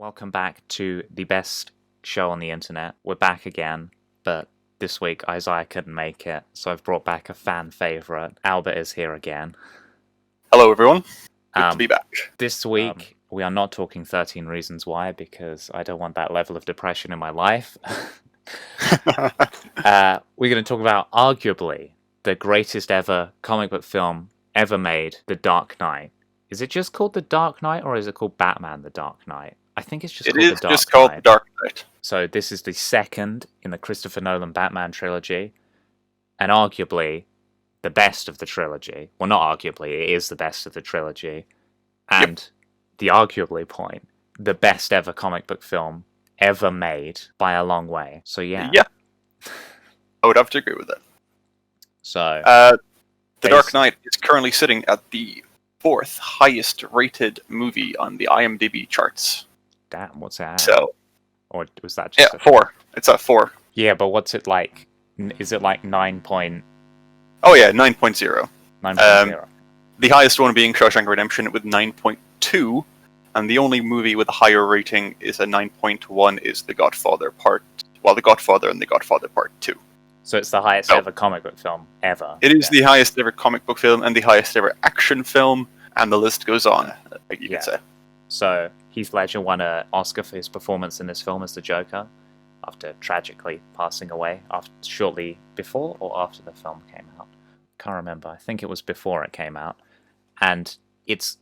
Welcome back to the best show on the internet. We're back again, but this week Isaiah couldn't make it, so I've brought back a fan favourite. Albert is here again. Hello, everyone. Good to be back. This week, we are not talking 13 Reasons Why, because I don't want that level of depression in my life. We're going to talk about arguably the greatest ever comic book film ever made, The Dark Knight. Is it just called The Dark Knight, or is it called Batman The Dark Knight? I think it's just called The Dark Knight. It is just called The Dark Knight. So this is the second in the Christopher Nolan Batman trilogy, and arguably the best of the trilogy. Well, not arguably, it is the best of the trilogy. And the arguably point, the best ever comic book film ever made by a long way. So yeah. Yeah. I would have to agree with that. So The Dark Knight is currently sitting at the 4th highest rated movie on the IMDb charts. Damn, what's that? So, or was that just 4. It's at 4. Yeah, but what's it like? Is it like 9 point? Oh yeah, 9.0. 9.0. The highest one being Shawshank Redemption with 9.2, and the only movie with a higher rating is a 9.1 is The Godfather The Godfather and The Godfather Part 2. So it's the highest ever comic book film ever. It is the highest ever comic book film and the highest ever action film, and the list goes on, you could say. So Heath Ledger won an Oscar for his performance in this film as the Joker, after tragically passing away shortly before or after the film came out. Can't remember. I think it was before it came out. And it's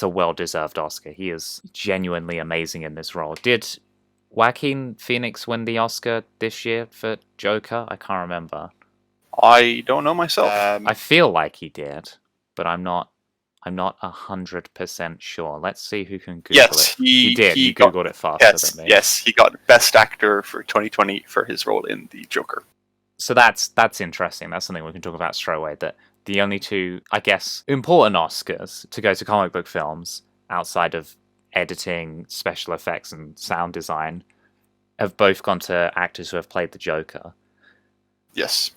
a well-deserved Oscar. He is genuinely amazing in this role. Did Joaquin Phoenix win the Oscar this year for Joker? I can't remember. I don't know myself. I feel like he did, but I'm not 100% sure. Let's see who can Google it. He did. He Googled it faster than me. Yes, he got Best Actor for 2020 for his role in The Joker. So that's interesting. That's something we can talk about straight away. That the only two, I guess, important Oscars to go to comic book films outside of editing, special effects, and sound design have both gone to actors who have played the Joker. Yes.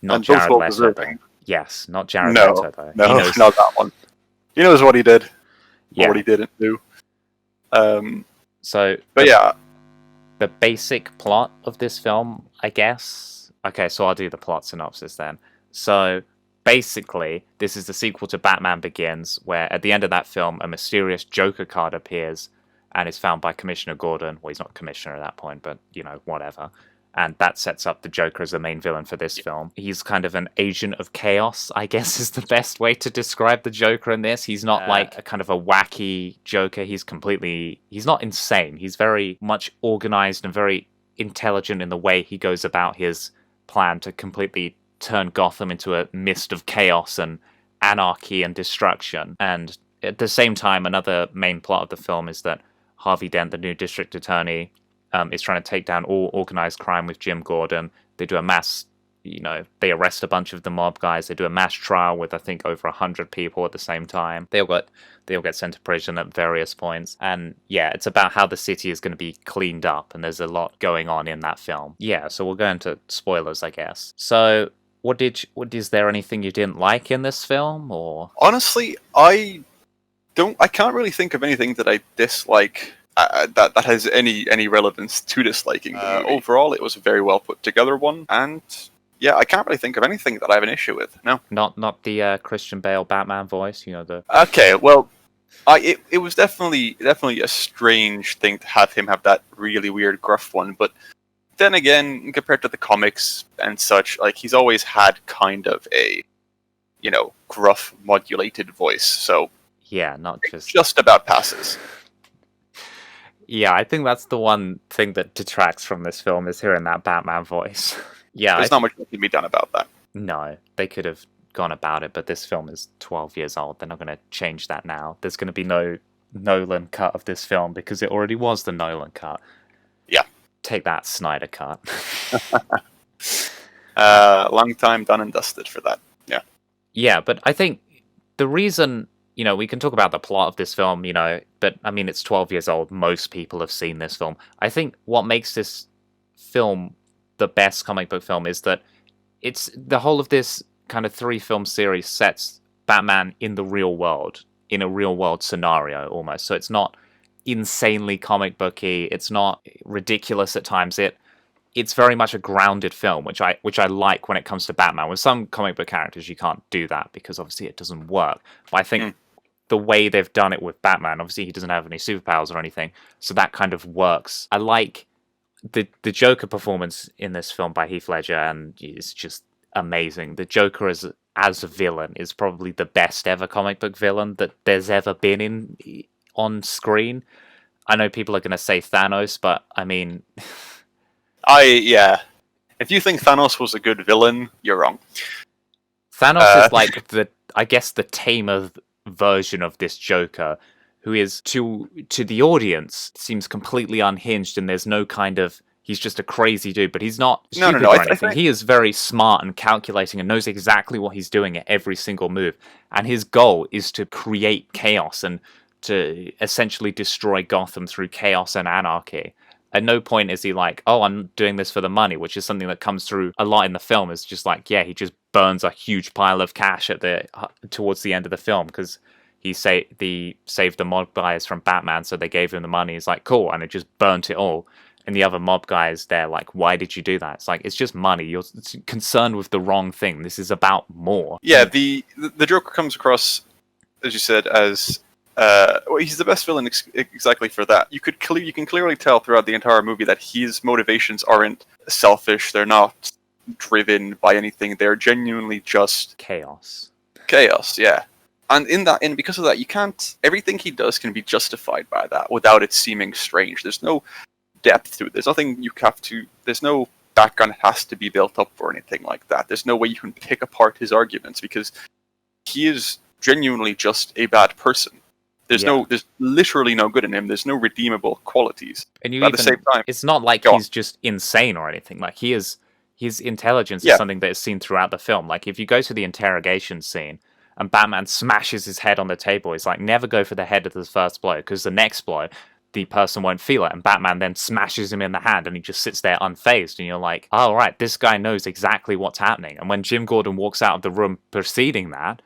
Not and Jared both Leto. deserving. Yes, not Jared Leto, though. No, not that one. He knows what he did, or what he didn't do. So, the basic plot of this film, I guess. Okay, so I'll do the plot synopsis then. So, basically, this is the sequel to Batman Begins, where at the end of that film, a mysterious Joker card appears and is found by Commissioner Gordon. Well, he's not Commissioner at that point, but, whatever. And that sets up the Joker as the main villain for this film. He's kind of an agent of chaos, I guess is the best way to describe the Joker in this. He's not like a kind of a wacky Joker. He's not insane. He's very much organized and very intelligent in the way he goes about his plan to completely turn Gotham into a mist of chaos and anarchy and destruction. And at the same time, another main plot of the film is that Harvey Dent, the new district attorney, is trying to take down all organized crime with Jim Gordon. They do a mass, they arrest a bunch of the mob guys. They do a mass trial with, I think, over 100 people at the same time. They all get sent to prison at various points. And yeah, it's about how the city is going to be cleaned up. And there's a lot going on in that film. Yeah, so we'll go into spoilers, I guess. So is there anything you didn't like in this film, or? Honestly, I can't really think of anything that I dislike. That has any relevance to disliking the movie. Overall, it was a very well put together one, and yeah, I can't really think of anything that I have an issue with. No, not the Christian Bale Batman voice. Okay, well, it was definitely a strange thing to have him have that really weird gruff one, but then again, compared to the comics and such, like he's always had kind of a gruff modulated voice. So yeah, not just about passes. Yeah, I think that's the one thing that detracts from this film is hearing that Batman voice. Yeah, there's not much that can be done about that. No, they could have gone about it, but this film is 12 years old. They're not going to change that now. There's going to be no Nolan cut of this film because it already was the Nolan cut. Yeah. Take that, Snyder cut. Long time done and dusted for that. Yeah. Yeah, but I think the reason... we can talk about the plot of this film, but I mean, it's 12 years old. Most people have seen this film. I think what makes this film the best comic book film is that it's the whole of this kind of 3-film series sets Batman in the real world, in a real world scenario almost. So it's not insanely comic booky. It's not ridiculous at times. It's very much a grounded film, which I like when it comes to Batman. With some comic book characters, you can't do that because obviously it doesn't work. But I think the way they've done it with Batman, obviously he doesn't have any superpowers or anything, so that kind of works. I like the Joker performance in this film by Heath Ledger, and it's just amazing. The Joker as a villain is probably the best ever comic book villain that there's ever been on screen. I know people are going to say Thanos, but I mean, Yeah. If you think Thanos was a good villain, you're wrong. Thanos is like I guess the tamer version of this Joker, who is to the audience seems completely unhinged, and there's no kind of, he's just a crazy dude, but he's not stupid or anything. He is very smart and calculating and knows exactly what he's doing at every single move. And his goal is to create chaos and to essentially destroy Gotham through chaos and anarchy. At no point is he like, oh, I'm doing this for the money, which is something that comes through a lot in the film. It's just like, yeah, he just burns a huge pile of cash towards the end of the film because he saved the mob guys from Batman, so they gave him the money. He's like, cool, and it just burnt it all. And the other mob guys, they're like, why did you do that? It's like, it's just money. You're concerned with the wrong thing. This is about more. Yeah, the Joker comes across, as you said, as well, he's the best villain exactly for that. You can clearly tell throughout the entire movie that his motivations aren't selfish. They're not driven by anything. They're genuinely just chaos. Chaos, yeah. And because of that, you can't. Everything he does can be justified by that without it seeming strange. There's no depth to it. There's nothing you have to. There's no background that has to be built up or anything like that. There's no way you can pick apart his arguments because he is genuinely just a bad person. There's literally no good in him. There's no redeemable qualities. And at the same time, it's not like he's just insane or anything. Like his intelligence is something that is seen throughout the film. Like if you go to the interrogation scene and Batman smashes his head on the table, he's like, never go for the head of the first blow because the next blow, the person won't feel it. And Batman then smashes him in the hand and he just sits there unfazed. And you're like, oh, right, this guy knows exactly what's happening. And when Jim Gordon walks out of the room preceding that,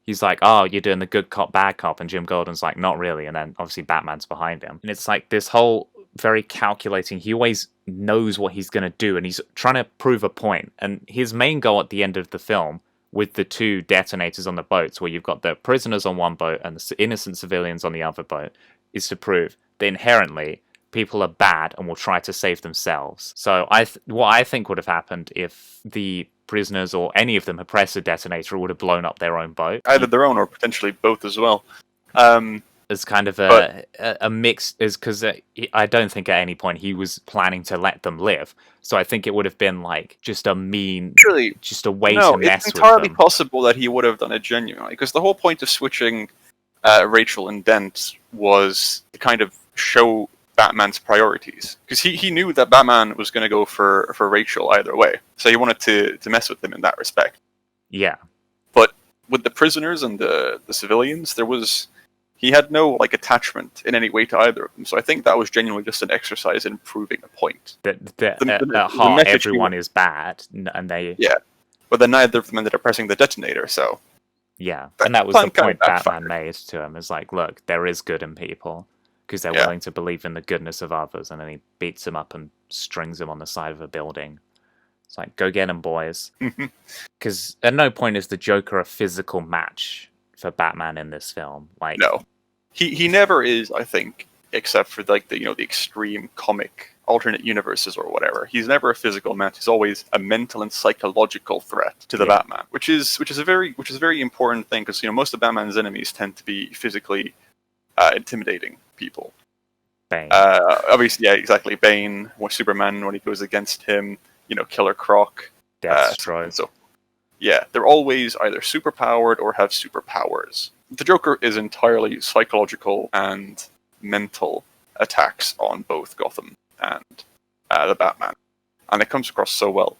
he's like, oh, you're doing the good cop, bad cop. And Jim Gordon's like, not really. And then obviously Batman's behind him. And it's like this whole very calculating, he always knows what he's going to do. And he's trying to prove a point. And his main goal at the end of the film, with the two detonators on the boats, where you've got the prisoners on one boat and the innocent civilians on the other boat, is to prove that inherently people are bad and will try to save themselves. So what I think would have happened if the prisoners or any of them had pressed a detonator, would have blown up their own boat. Either their own or potentially both as well. As kind of a mix, is because I don't think at any point he was planning to let them live. So I think it would have been like just a mean, just a way to mess with them. It's entirely possible that he would have done it genuinely, because the whole point of switching Rachel and Dent was to kind of show Batman's priorities, because he knew that Batman was going to go for Rachel either way, so he wanted to mess with him in that respect. Yeah, but with the prisoners and the civilians, he had no attachment in any way to either of them. So I think that was genuinely just an exercise in proving a point. At heart, everyone is bad, and they but then neither of them ended up pressing the detonator. So and that was the point Batman made to him. Is like, look, there is good in people, because they're willing to believe in the goodness of others. And then he beats him up and strings him on the side of a building. It's like, go get him, boys. Because at no point is the Joker a physical match for Batman in this film. Like, no, he never is. I think, except for the extreme comic alternate universes or whatever. He's never a physical match. He's always a mental and psychological threat to the Batman, which is a very important thing, because most of Batman's enemies tend to be physically intimidating people. Bane. Obviously, yeah, exactly. Bane, or Superman when he goes against him. Killer Croc. Deathstroke. So, yeah, they're always either superpowered or have superpowers. The Joker is entirely psychological and mental attacks on both Gotham and the Batman, and it comes across so well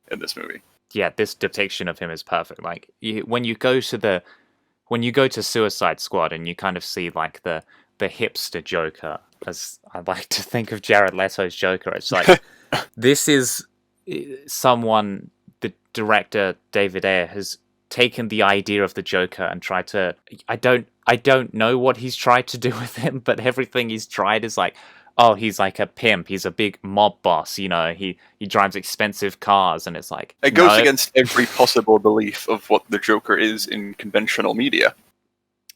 in this movie. Yeah, this depiction of him is perfect. Like when you go to Suicide Squad and you kind of see like the hipster Joker, as I like to think of Jared Leto's Joker. It's like this is someone, the director David Ayer has taken the idea of the Joker and tried to. I I don't know what he's tried to do with him, but everything he's tried is like, oh, he's like a pimp. He's a big mob boss. He drives expensive cars, and it's like It goes no. against every possible belief of what the Joker is in conventional media.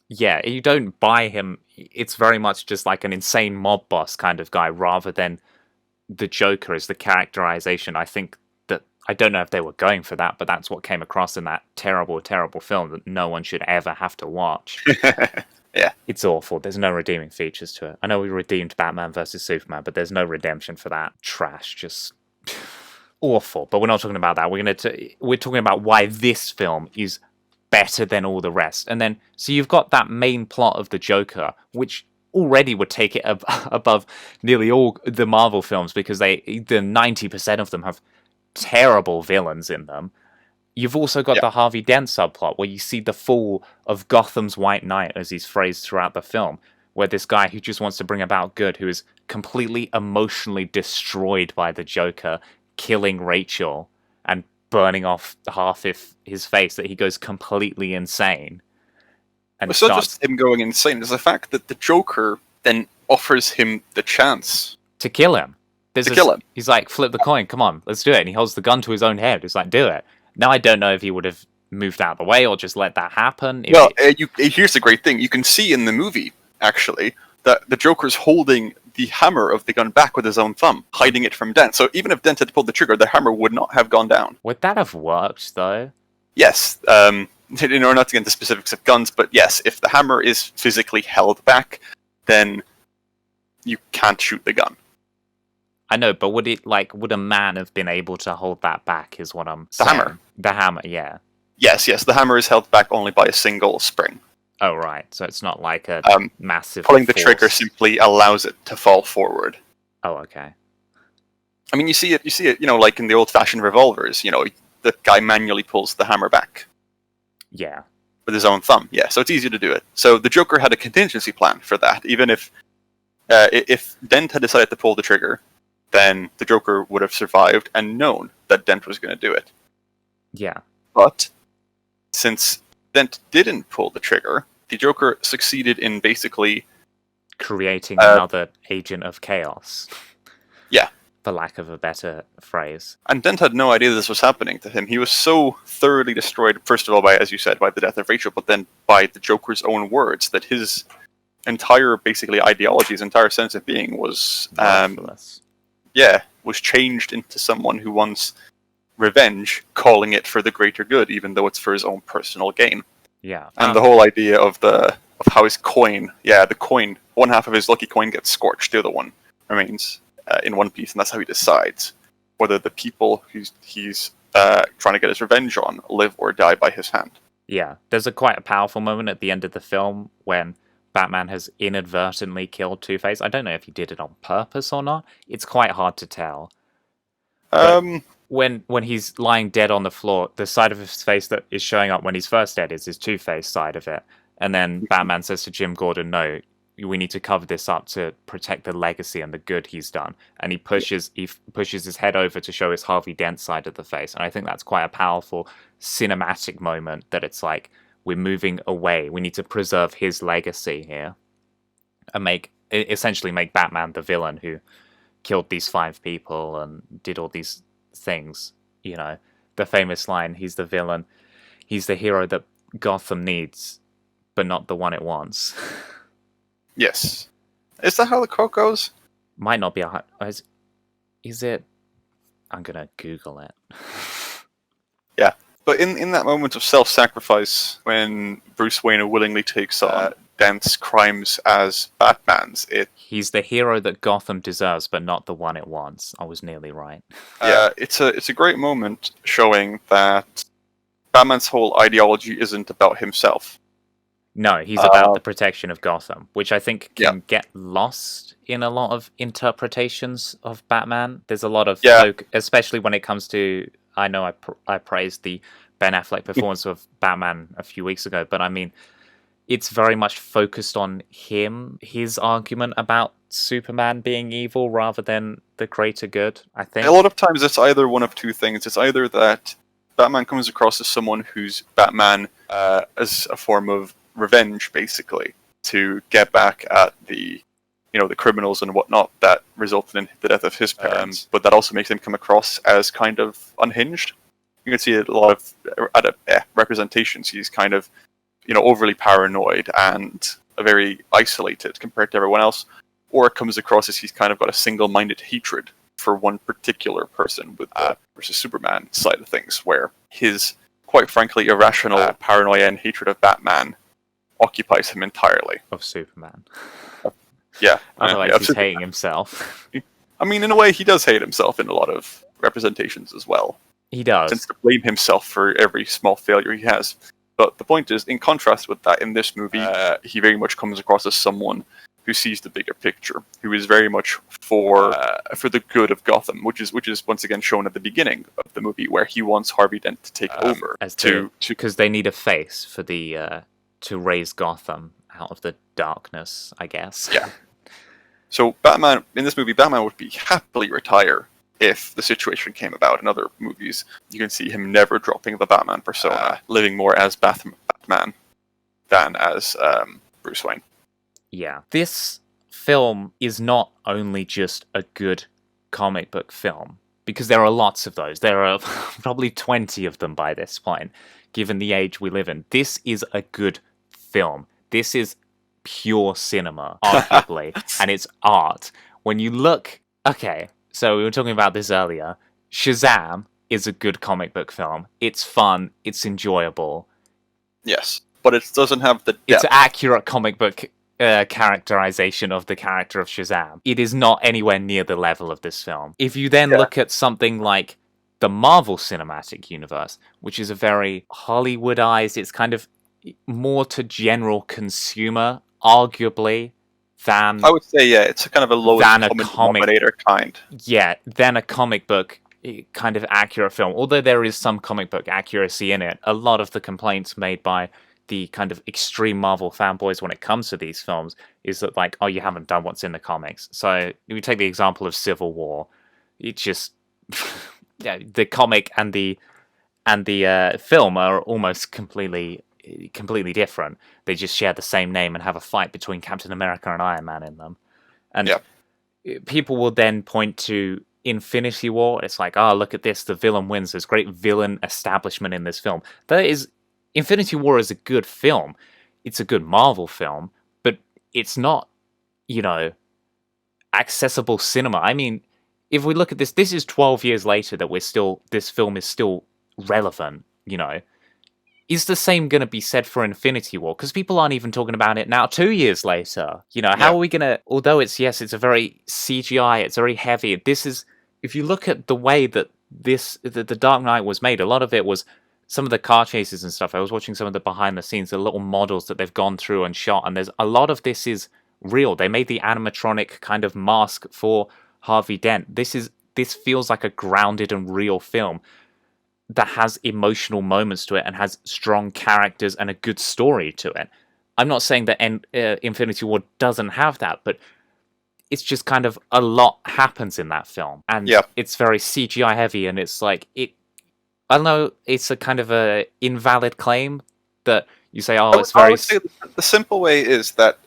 Yeah, you don't buy him. It's very much just like an insane mob boss kind of guy, rather than the Joker is the characterization. I think that I don't know if they were going for that, but that's what came across in that terrible, terrible film that no one should ever have to watch. Yeah. It's awful. There's no redeeming features to it. I know we redeemed Batman versus Superman, but there's no redemption for that trash. Just awful. But we're not talking about that. We're talking about why this film is better than all the rest. And then so you've got that main plot of the Joker, which already would take it above nearly all the Marvel films, because the 90% of them have terrible villains in them. You've also got the Harvey Dent subplot, where you see the fall of Gotham's White Knight, as he's phrased throughout the film, where this guy who just wants to bring about good, who is completely emotionally destroyed by the Joker, killing Rachel and burning off half of his face, that he goes completely insane. And it's not just him going insane. There's the fact that the Joker then offers him the chance to kill him. Kill him. He's like, flip the coin, come on, let's do it. And he holds the gun to his own head. He's like, do it. Now, I don't know if he would have moved out of the way or just let that happen. Well, here's the great thing. You can see in the movie, actually, that the Joker's holding the hammer of the gun back with his own thumb, hiding it from Dent. So even if Dent had pulled the trigger, the hammer would not have gone down. Would that have worked, though? Yes. In order not to get into specifics of guns, but yes, if the hammer is physically held back, then you can't shoot the gun. I know, but would a man have been able to hold that back, is what I'm saying. Hammer. The hammer, yeah. Yes, the hammer is held back only by a single spring. Oh, right. So it's not like a massive pulling force. The trigger simply allows it to fall forward. Oh, okay. I mean, you see it, like in the old-fashioned revolvers, the guy manually pulls the hammer back. Yeah. With his own thumb, yeah. So it's easy to do it. So the Joker had a contingency plan for that. Even if Dent had decided to pull the trigger, then the Joker would have survived and known that Dent was going to do it. Yeah. But since Dent didn't pull the trigger, the Joker succeeded in basically creating another agent of chaos. Yeah. For lack of a better phrase. And Dent had no idea this was happening to him. He was so thoroughly destroyed, first of all, by, as you said, by the death of Rachel, but then by the Joker's own words, that his entire, basically, ideology, his entire sense of being was was changed into someone who wants revenge, calling it for the greater good, even though it's for his own personal gain. Yeah. And the whole idea of how his coin, the coin, one half of his lucky coin gets scorched, the other one remains in one piece, and that's how he decides whether the people he's trying to get his revenge on live or die by his hand. Yeah, there's quite a powerful moment at the end of the film when Batman has inadvertently killed Two-Face. I don't know if he did it on purpose or not. It's quite hard to tell. When he's lying dead on the floor, the side of his face that is showing up when he's first dead is his Two-Face side of it. And then Batman says to Jim Gordon, no, we need to cover this up to protect the legacy and the good he's done. And he pushes his head over to show his Harvey Dent side of the face. And I think that's quite a powerful cinematic moment, that it's like, we're moving away. We need to preserve his legacy here. And essentially make Batman the villain who killed these 5 people and did all these things. The famous line, he's the villain. He's the hero that Gotham needs, but not the one it wants. Yes. Is that how the quote goes? Might not be is it? I'm gonna Google it. Yeah. But in that moment of self-sacrifice, when Bruce Wayne willingly takes on Dent's crimes as Batman's, he's the hero that Gotham deserves, but not the one it wants. I was nearly right. It's a great moment showing that Batman's whole ideology isn't about himself. No, he's about the protection of Gotham, which I think can get lost in a lot of interpretations of Batman. There's a lot of especially when it comes to, I know I praised the Ben Affleck performance of Batman a few weeks ago, but I mean, it's very much focused on his argument about Superman being evil rather than the greater good, I think. A lot of times it's either one of two things. It's either that Batman comes across as someone who's Batman as a form of revenge, basically, to get back at the the criminals and whatnot that resulted in the death of his parents. But that also makes him come across as kind of unhinged. You can see a lot of representations. He's kind of overly paranoid and very isolated compared to everyone else, or it comes across as he's kind of got a single-minded hatred for one particular person with the versus Superman side of things, where his, quite frankly, irrational paranoia and hatred of Batman occupies him entirely. Of Superman. Yeah. Otherwise he's hating himself. I mean, in a way, he does hate himself in a lot of representations as well. He does. Tends to blame himself for every small failure he has. But the point is, in contrast with that, in this movie, he very much comes across as someone who sees the bigger picture, who is very much for the good of Gotham, which is once again shown at the beginning of the movie, where he wants Harvey Dent to take over, because they need a face for the to raise Gotham out of the darkness, I guess. Yeah. So Batman in this movie, Batman would be happily retire if the situation came about. In other movies, you can see him never dropping the Batman persona, living more as Batman than as Bruce Wayne. Yeah. This film is not only just a good comic book film, because there are lots of those. There are probably 20 of them by this point, given the age we live in. This is a good film. This is pure cinema, arguably, and it's art. When you look... Okay, so we were talking about this earlier. Shazam is a good comic book film. It's fun. It's enjoyable. Yes, but it doesn't have the depth. It's accurate comic book characterization of the character of Shazam. It is not anywhere near the level of this film. If you then look at something like the Marvel Cinematic Universe, which is a very Hollywoodized, it's kind of more to general consumer, arguably, than... I would say, yeah, it's a kind of a lowest common denominator kind. Yeah, than a comic book kind of accurate film. Although there is some comic book accuracy in it, a lot of the complaints made by the kind of extreme Marvel fanboys when it comes to these films is that, like, oh, you haven't done what's in the comics. So if you take the example of Civil War, it just... yeah, the comic and the film are almost completely different. They just share the same name and have a fight between Captain America and Iron Man in them. And people will then point to Infinity War. It's like, oh, look at this, the villain wins. There's great villain establishment in this film. Infinity War is a good film. It's a good Marvel film, but it's not, accessible cinema. I mean, if we look at this is 12 years later that this film is still relevant, Is the same going to be said for Infinity War? Because people aren't even talking about it now 2 years later. How are we going to... Although it's a very CGI, it's very heavy. If you look at the way that the Dark Knight was made, a lot of it was some of the car chases and stuff. I was watching some of the behind the scenes, the little models that they've gone through and shot, and there's a lot of this is real. They made the animatronic kind of mask for Harvey Dent. This feels like a grounded and real film that has emotional moments to it and has strong characters and a good story to it. I'm not saying that Infinity War doesn't have that, but it's just kind of a lot happens in that film. And it's very CGI heavy, and it's like, I don't know, it's a kind of a invalid claim that you say, oh, it's very... I would say the simple way is that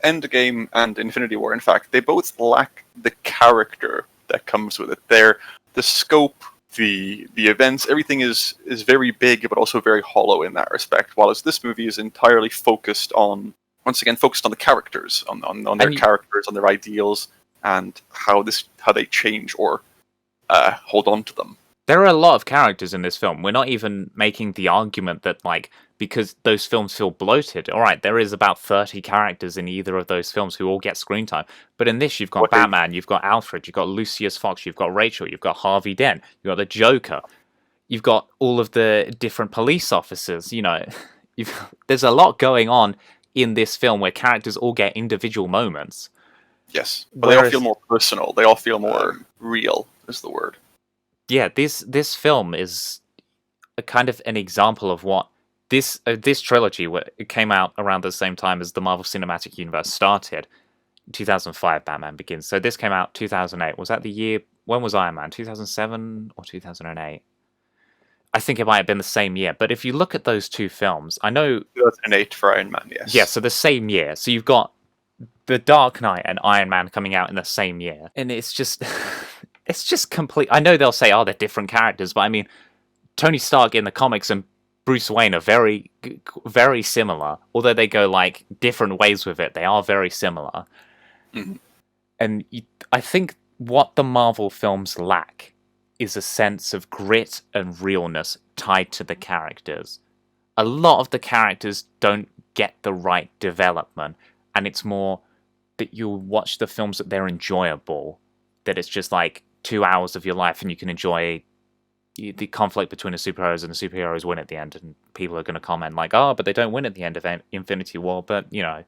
Endgame and Infinity War, in fact, they both lack the character that comes with it. The scope, the events, everything is very big, but also very hollow in that respect. While this movie is entirely focused on the characters, on their characters, on their ideals, and how they change or hold on to them. There are a lot of characters in this film. We're not even making the argument that, like, because those films feel bloated. All right, there is about 30 characters in either of those films who all get screen time. But in this, you've got Batman, you've got Alfred, you've got Lucius Fox, you've got Rachel, you've got Harvey Dent, you've got the Joker, you've got all of the different police officers. There's a lot going on in this film where characters all get individual moments. Yes, but they all feel more personal. They all feel more real, is the word. Yeah, this film is a kind of an example of what this trilogy, it came out around the same time as the Marvel Cinematic Universe started. 2005, Batman Begins. So this came out 2008. Was that the year? When was Iron Man? 2007 or 2008? I think it might have been the same year. But if you look at those two films, I know 2008 for Iron Man, yes. yeah, so the same year. So you've got The Dark Knight and Iron Man coming out in the same year, and it's just it's just complete. I know they'll say, "Oh, they're different characters," but I mean, Tony Stark in the comics and Bruce Wayne are very similar. Although they go like different ways with it, they are very similar. Mhm. And I think what the Marvel films lack is a sense of grit and realness tied to the characters. A lot of the characters don't get the right development, and it's more that you watch the films that they're enjoyable, that it's just like 2 hours of your life and you can enjoy the conflict between the superheroes, and the superheroes win at the end, and people are going to comment like, oh, but they don't win at the end of Infinity War, but you know.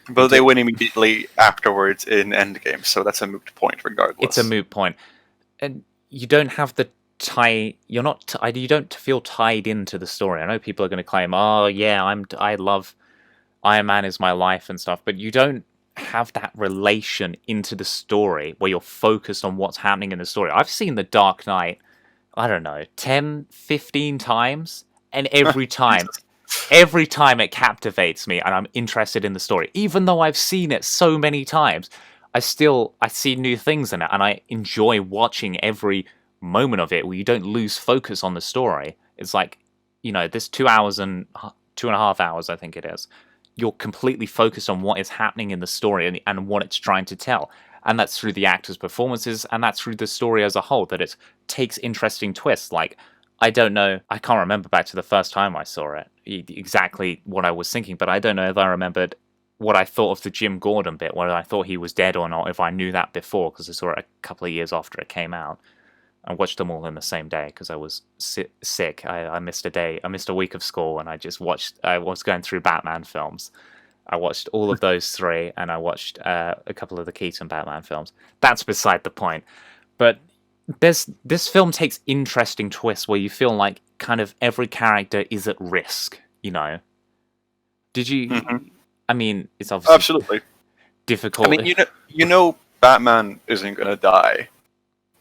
But they win immediately afterwards in Endgame, so that's a moot point regardless. It's a moot point. And you don't have the you don't feel tied into the story. I know people are going to claim, oh yeah, I love Iron Man is my life and stuff, but you don't have that relation into the story where you're focused on what's happening in the story. I've seen The Dark Knight, I don't know, 10, 15 times, and every time it captivates me and I'm interested in the story. Even though I've seen it so many times, I see new things in it, and I enjoy watching every moment of it where you don't lose focus on the story. It's like, this 2 hours and 2.5 hours, I think it is. You're completely focused on what is happening in the story and what it's trying to tell. And that's through the actors' performances, and that's through the story as a whole, that it takes interesting twists. Like, I don't know, I can't remember back to the first time I saw it, exactly what I was thinking, but I don't know if I remembered what I thought of the Jim Gordon bit, whether I thought he was dead or not, if I knew that before, because I saw it a couple of years after it came out. I watched them all in the same day because I was sick. I missed a day. I missed a week of school, and I was going through Batman films. I watched all of those three, and I watched a couple of the Keaton Batman films. That's beside the point. But this film takes interesting twists where you feel like kind of every character is at risk. Did you? Mhm. I mean, it's obviously Absolutely difficult. I mean, Batman isn't going to die.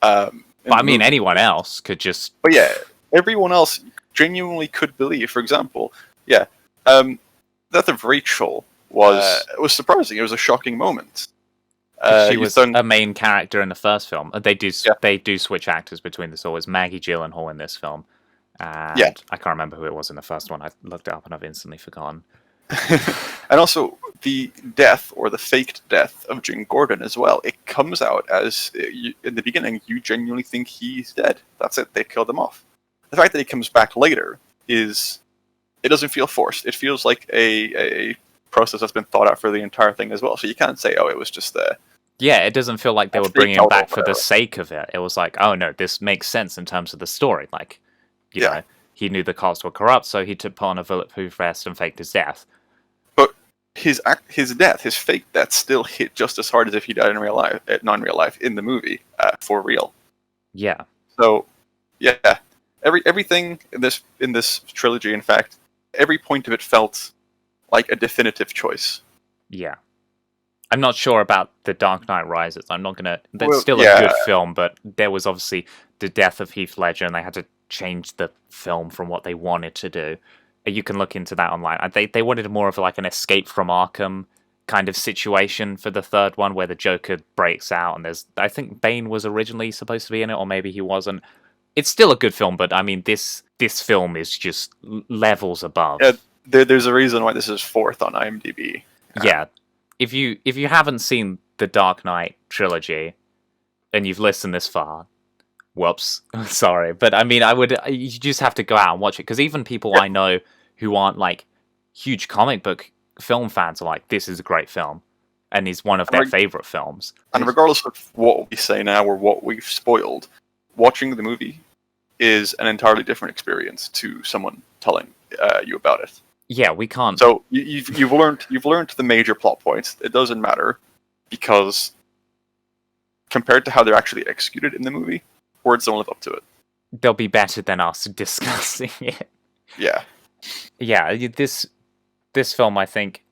But I mean, anyone else could just. But yeah, everyone else genuinely could believe. For example, death of Rachel was surprising. It was a shocking moment. She was a main character in the first film. They do switch actors between the two. It's Maggie Gyllenhaal in this film. And I can't remember who it was in the first one. I looked it up and I've instantly forgotten. And also the death, or the faked death, of Jim Gordon as well. It comes out as, in the beginning, you genuinely think he's dead. That's it. They killed him off. The fact that he comes back later it doesn't feel forced. It feels like a process that's been thought out for the entire thing as well. So you can't say, oh, it was just yeah, it doesn't feel like they were bringing him back for the sake of it. It was like, oh no, this makes sense in terms of the story. Like, you know, he knew the cops were corrupt, so he took on a bulletproof vest and faked his death. But his death, his fake death, still hit just as hard as if he died in real life, not in real life, in the movie, for real. Yeah. So, yeah, everything in this trilogy, in fact, every point of it felt like a definitive choice. Yeah. I'm not sure about The Dark Knight Rises. I'm not gonna. That's still a good film, but there was obviously the death of Heath Ledger, and they had to change the film from what they wanted to do. You can look into that online. They wanted more of like an Escape from Arkham kind of situation for the third one, where the Joker breaks out, and I think Bane was originally supposed to be in it, or maybe he wasn't. It's still a good film, but I mean, this film is just levels above. Yeah, there's a reason why this is 4th on IMDb. Yeah. If you haven't seen the Dark Knight trilogy and you've listened this far, whoops, sorry, but I mean, you just have to go out and watch it, because even people I know who aren't like huge comic book film fans are like, this is a great film, and is one of their favorite films. And regardless of what we say now or what we've spoiled, watching the movie is an entirely different experience to someone telling you about it. Yeah, we can't. So you've learned the major plot points. It doesn't matter, because compared to how they're actually executed in the movie, words don't live up to it. They'll be better than us discussing it. Yeah. Yeah, this film, I think,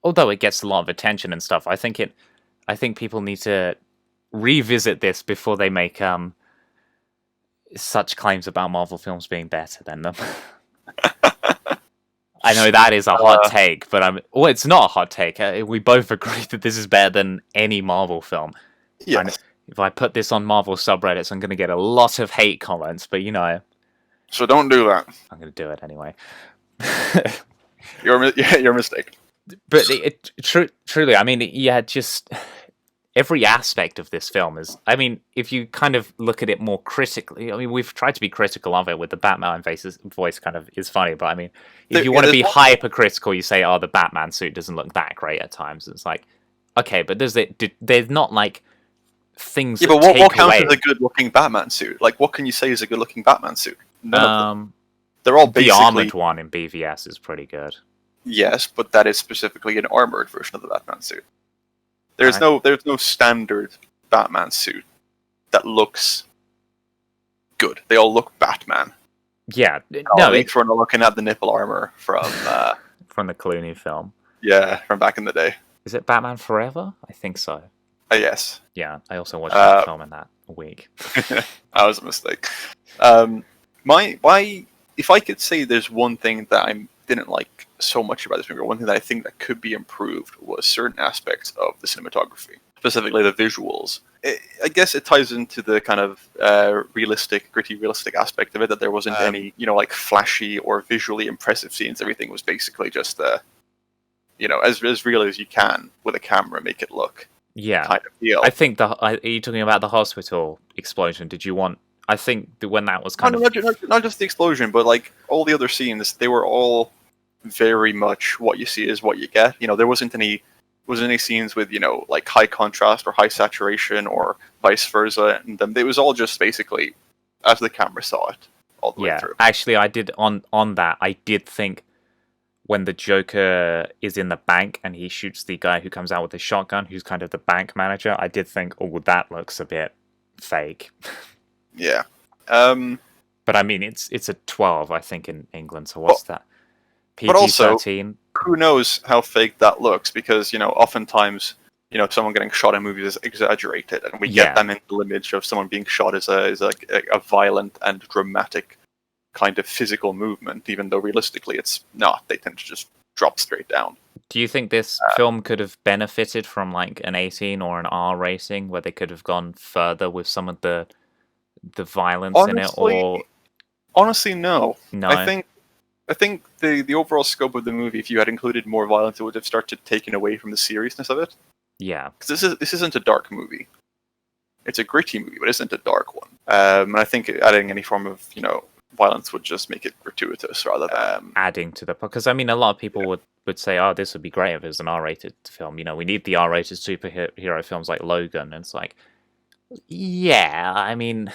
although it gets a lot of attention and stuff, I think people need to revisit this before they make such claims about Marvel films being better than them. I know that is a hot take, but well, it's not a hot take. We both agree that this is better than any Marvel film. Yes. If I put this on Marvel subreddits, I'm going to get a lot of hate comments, but you know, So don't do that. I'm going to do it anyway. Your mistake. But truly, I mean, yeah, just every aspect of this film is. I mean, if you kind of look at it more critically, I mean, we've tried to be critical of it with the Batman voice kind of is funny, but I mean, if you want to be hypercritical, you say, "Oh, the Batman suit doesn't look that great at times." It's like, okay, but there's not like things. Yeah, but what counts as a good-looking Batman suit? Like, what can you say is a good-looking Batman suit? None of them. They're all basically... The armored one in BVS is pretty good. Yes, but that is specifically an armored version of the Batman suit. There's no standard Batman suit that looks good. They all look Batman. Yeah, for looking at the nipple armor from from the Clooney film. Yeah, from back in the day. Is it Batman Forever? I think so. Yes. Yeah, I also watched that film in that week. That was a mistake. If I could say there's one thing that I didn't like so much about this movie, or one thing that I think that could be improved, was certain aspects of the cinematography, specifically the visuals. I guess it ties into the kind of gritty, realistic aspect of it, that there wasn't any, like flashy or visually impressive scenes. Everything was basically just, as real as you can with a camera, make it look. Yeah, kind of deal. I think are you talking about the hospital explosion? Did you want? I think when that was kind of not just the explosion, but like all the other scenes, they were all very much what you see is what you get. There wasn't any scenes with like high contrast or high saturation or vice versa, and it was all just basically as the camera saw it all the way through. Actually, I did on that. I did think when the Joker is in the bank and he shoots the guy who comes out with the shotgun, who's kind of the bank manager, I did think, oh, that looks a bit fake. Yeah. But I mean, it's a 12, I think, in England, so what's that? PG-13? But also, who knows how fake that looks, because, oftentimes, someone getting shot in movies is exaggerated, and we get that mental image of someone being shot as a violent and dramatic kind of physical movement, even though realistically it's not. They tend to just drop straight down. Do you think this film could have benefited from like an 18 or an R rating, where they could have gone further with some of the violence in it? Or honestly, no. I think the overall scope of the movie, if you had included more violence, it would have started taking away from the seriousness of it. Yeah, because this isn't a dark movie. It's a gritty movie, but it isn't a dark one. And I think adding any form of violence would just make it gratuitous rather than adding to the... Because I mean, a lot of people would say, oh, this would be great if it was an R-rated film. We need the R-rated superhero films like Logan. And it's like, yeah, I mean,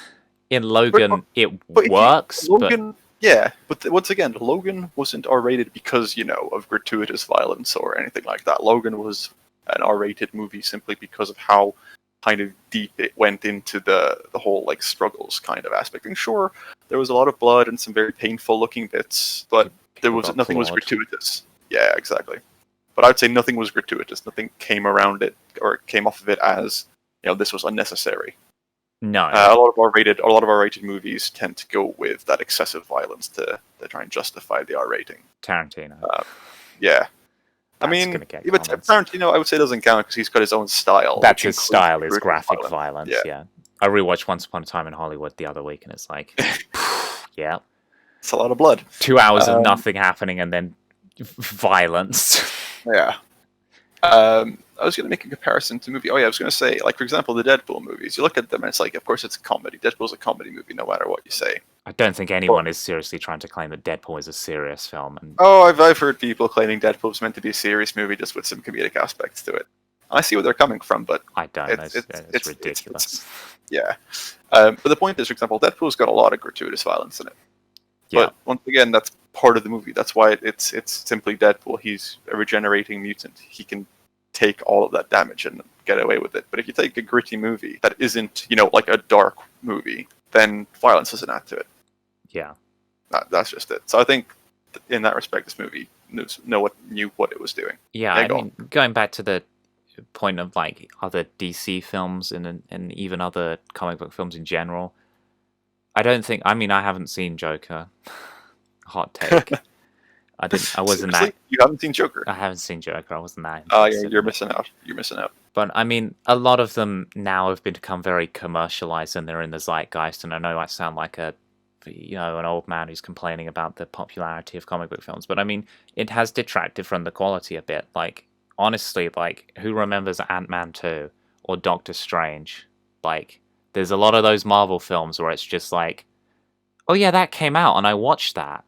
in Logan it works. Logan, yeah, but once again, Logan wasn't R-rated because of gratuitous violence or anything like that. Logan was an R-rated movie simply because of how kind of deep it went into the whole like struggles kind of aspect. And sure, there was a lot of blood and some very painful looking bits, but nothing was gratuitous. Yeah, exactly. But I would say nothing was gratuitous. Nothing came around it or came off of it as this was unnecessary. No, a lot of R-rated movies tend to go with that excessive violence to try and justify the R rating. Tarantino. Yeah. I mean, but Tarantino, I would say, doesn't count because he's got his own style. That's his style, is graphic violence. Yeah. I rewatched Once Upon a Time in Hollywood the other week, and it's like, yeah, it's a lot of blood. 2 hours of nothing happening, and then violence. Yeah. I was going to make a comparison to movie. Oh yeah, I was going to say, like, for example, the Deadpool movies. You look at them, and it's like, of course, it's a comedy. Deadpool's a comedy movie, no matter what you say. I don't think anyone is seriously trying to claim that Deadpool is a serious film. I've heard people claiming Deadpool's meant to be a serious movie just with some comedic aspects to it. I see where they're coming from, but I don't. It's ridiculous. Yeah. But the point is, for example, Deadpool's got a lot of gratuitous violence in it. Yeah. But once again, that's part of the movie. That's why it's simply Deadpool. He's a regenerating mutant. He can take all of that damage and get away with it. But if you take a gritty movie that isn't, like a dark movie, then violence doesn't add to it. Yeah. That's just it. So I think in that respect, this movie knew what it was doing. Yeah, I mean, going back to the point of like other DC films and even other comic book films in general, I don't think. I mean, I haven't seen Joker. Hot take. I didn't. I wasn't Seriously? that. You haven't seen Joker? I haven't seen Joker. I wasn't that Oh, yeah, interested you're in it. missing out. You're missing out. But I mean, a lot of them now have become very commercialized and they're in the zeitgeist. And I know I sound like an old man who's complaining about the popularity of comic book films. But I mean, it has detracted from the quality a bit. Like, honestly, like, who remembers Ant-Man 2 or Doctor Strange? Like, there's a lot of those Marvel films where it's just like, oh yeah, that came out and I watched that.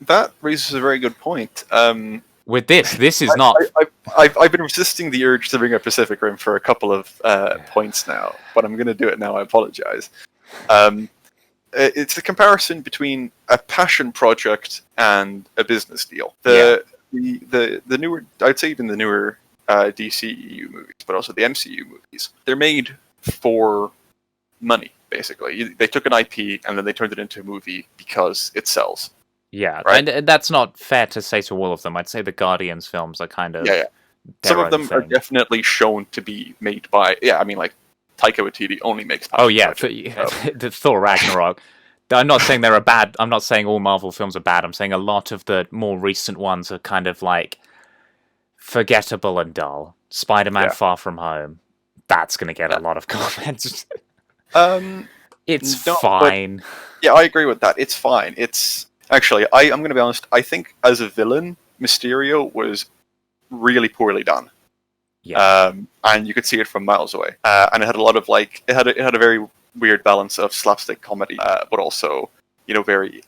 That raises a very good point. With this is not. I've been resisting the urge to bring up Pacific Rim for a couple of points now, but I'm going to do it now. I apologize. It's a comparison between a passion project and a business deal. The newer, I'd say even the newer DCEU movies, but also the MCU movies, they're made for money. Basically, they took an IP and then they turned it into a movie because it sells. Yeah, Right? and that's not fair to say to all of them. I'd say the Guardians films are kind of Yeah. Some their of own them are thing. definitely shown to be made by. Yeah, I mean, like Taika Waititi only makes. Oh yeah, projects, so. the Thor Ragnarok. I'm not saying they're a bad. I'm not saying all Marvel films are bad. I'm saying a lot of the more recent ones are kind of like forgettable and dull. Spider-Man: Yeah. Far From Home. That's gonna get Yeah. a lot of comments. Um, It's No, but- fine. yeah, I agree with that. It's fine. It's actually, I'm going to be honest. I think as a villain, Mysterio was really poorly done. Yeah, And you could see it from miles away. And it had a lot of like, it had a very weird balance of slapstick comedy, but also, very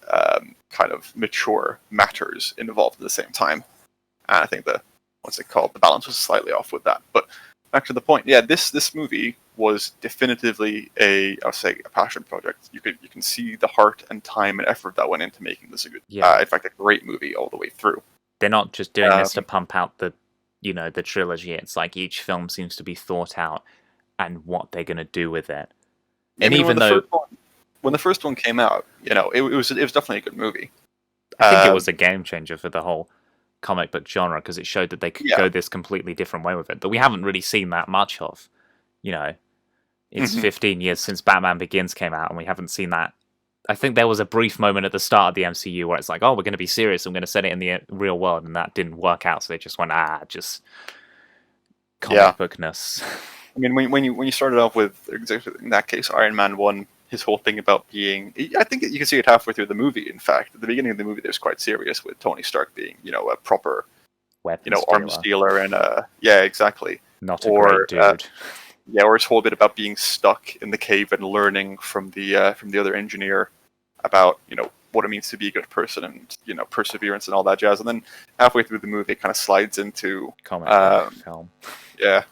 kind of mature matters involved at the same time. And I think what's it called? The balance was slightly off with that. But back to the point. Yeah, this movie was definitively I'll say a passion project. You can see the heart and time and effort that went into making this a good, Yeah. in fact, a great movie all the way through. they're not just doing this to pump out the trilogy. It's like each film seems to be thought out and what they're gonna do with it. And I mean, even though when the first one came out, it was definitely a good movie. I think it was a game changer for the whole comic book genre because it showed that they could Yeah. go this completely different way with it that we haven't really seen that much of. It's Mhm. 15 years since Batman Begins came out, and we haven't seen that. I think there was a brief moment at the start of the MCU where it's like, oh, we're going to be serious. I'm going to set it in the real world, and that didn't work out. So they just went, just comic Yeah. bookness. I mean, when you started off with, exactly in that case, Iron Man 1, his whole thing about being, I think you can see it halfway through the movie, in fact. At the beginning of the movie, it was quite serious with Tony Stark being, a proper, Weapons arms dealer and, yeah, exactly. Not a or, great dude. Yeah, or his whole bit about being stuck in the cave and learning from the other engineer about, what it means to be a good person and, perseverance and all that jazz. And then halfway through the movie, it kind of slides into, Comic book film. yeah.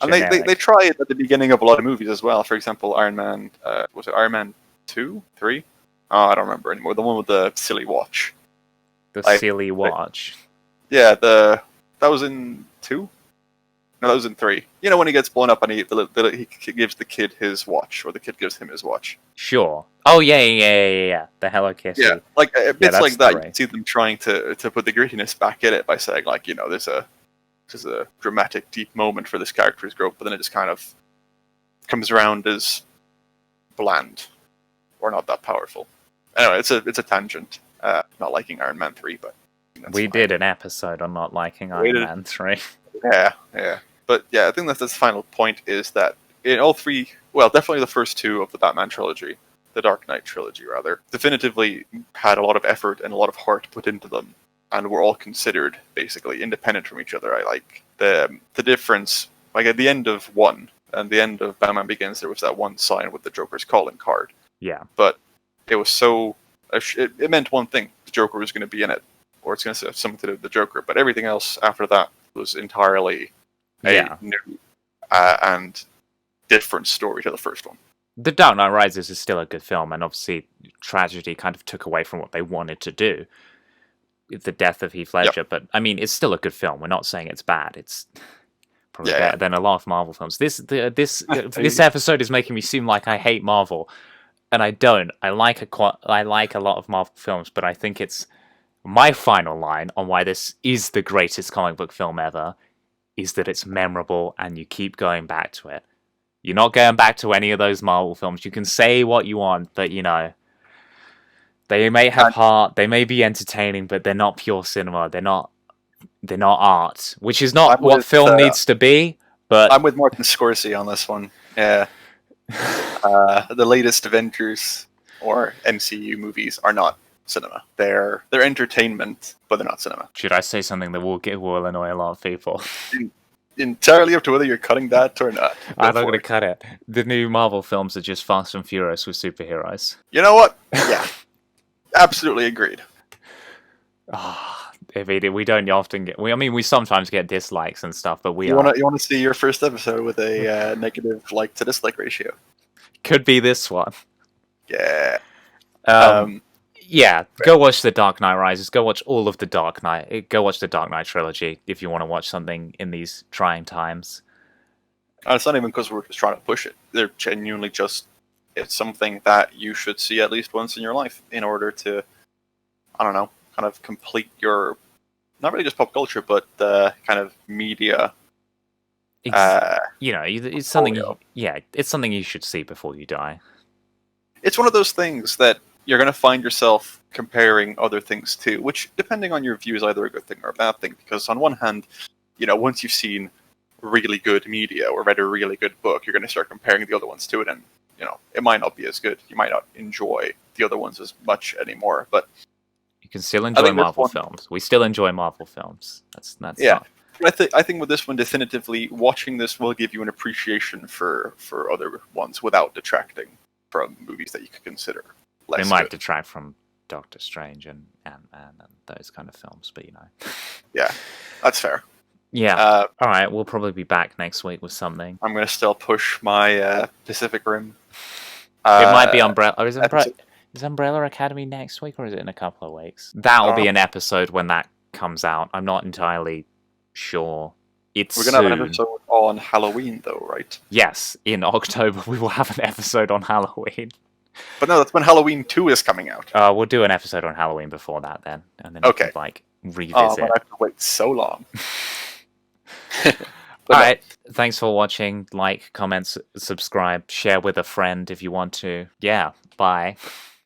And Generic. they try it at the beginning of a lot of movies as well. For example, Iron Man, was it Iron Man 2, 3? Oh, I don't remember anymore. The one with the silly watch. The like- silly watch. Yeah, that was in 2? No, that was in 3. You know when he gets blown up and he gives the kid his watch, or the kid gives him his watch. Sure. Oh, yeah. The Hello Kitty. Yeah, like bits that's like that. You great. can see them trying to put the grittiness back in it by saying like, there's a dramatic, deep moment for this character's growth, but then it just kind of comes around as bland or not that powerful. Anyway, it's a tangent. Not liking Iron Man 3, but that's We fine. did an episode on not liking We Iron did. Man 3. Yeah. But yeah, I think that's the final point is that in all three, well, definitely the first two of the Batman trilogy, the Dark Knight trilogy rather, definitively had a lot of effort and a lot of heart put into them, and were all considered basically independent from each other. I like the difference, like at the end of one and the end of Batman Begins, there was that one sign with the Joker's calling card, Yeah. but it was so it meant one thing: the Joker was going to be in it, or it's going to have something to do with the Joker. But everything else after that was entirely a new and different story to the first one. The Dark Knight Rises is still a good film, and obviously tragedy kind of took away from what they wanted to do with the death of Heath Ledger. But I mean, it's still a good film. We're not saying it's bad. It's probably better than a lot of Marvel films. This episode is making me seem like I hate Marvel, and I don't. I like a lot of Marvel films, but I think it's my final line on why this is the greatest comic book film ever is that it's memorable and you keep going back to it. You're not going back to any of those Marvel films. You can say what you want, but they may have heart, they may be entertaining, but they're not pure cinema. They're not art, which is not what film needs to be. But I'm with Martin Scorsese on this one. Yeah. The latest Avengers or MCU movies are not cinema. They're entertainment, but they're not cinema. Should I say something that will annoy a lot of people? Entirely up to whether you're cutting that or not. I'm not going to cut it. The new Marvel films are just Fast and Furious with superheroes. You know what? Yeah. Absolutely agreed. We don't often get... we sometimes get dislikes and stuff, but you want to see your first episode with a negative like to dislike ratio? Could be this one. Yeah. Yeah, go watch The Dark Knight Rises. Go watch all of The Dark Knight. Go watch the Dark Knight trilogy if you want to watch something in these trying times. It's not even because we're just trying to push it. They're genuinely just... It's something that you should see at least once in your life in order to, I don't know, kind of complete your... Not really just pop culture, but kind of media... it's something... it's something you should see before you die. It's one of those things that you're going to find yourself comparing other things to, which, depending on your view, is either a good thing or a bad thing. Because on one hand, once you've seen really good media or read a really good book, you're going to start comparing the other ones to it, and it might not be as good. You might not enjoy the other ones as much anymore, but you can still enjoy Marvel films. We still enjoy Marvel films. That's yeah. But I think with this one, definitively, watching this will give you an appreciation for other ones without detracting from movies that you could consider less It might good. detract from Doctor Strange and Ant-Man and those kind of films, but Yeah, that's fair. Yeah. All right, we'll probably be back next week with something. I'm going to still push my Pacific Rim. It might be Umbrella. Is Umbrella Academy next week, or is it in a couple of weeks? That'll be an episode when that comes out. I'm not entirely sure. We're going to have an episode on Halloween, though, right? Yes, in October we will have an episode on Halloween. But no, that's when Halloween 2 is coming out. We'll do an episode on Halloween before that, then. And then we can, revisit. Oh, but I have to wait so long. Alright, thanks for watching. Like, comment, subscribe, share with a friend if you want to. Yeah, bye.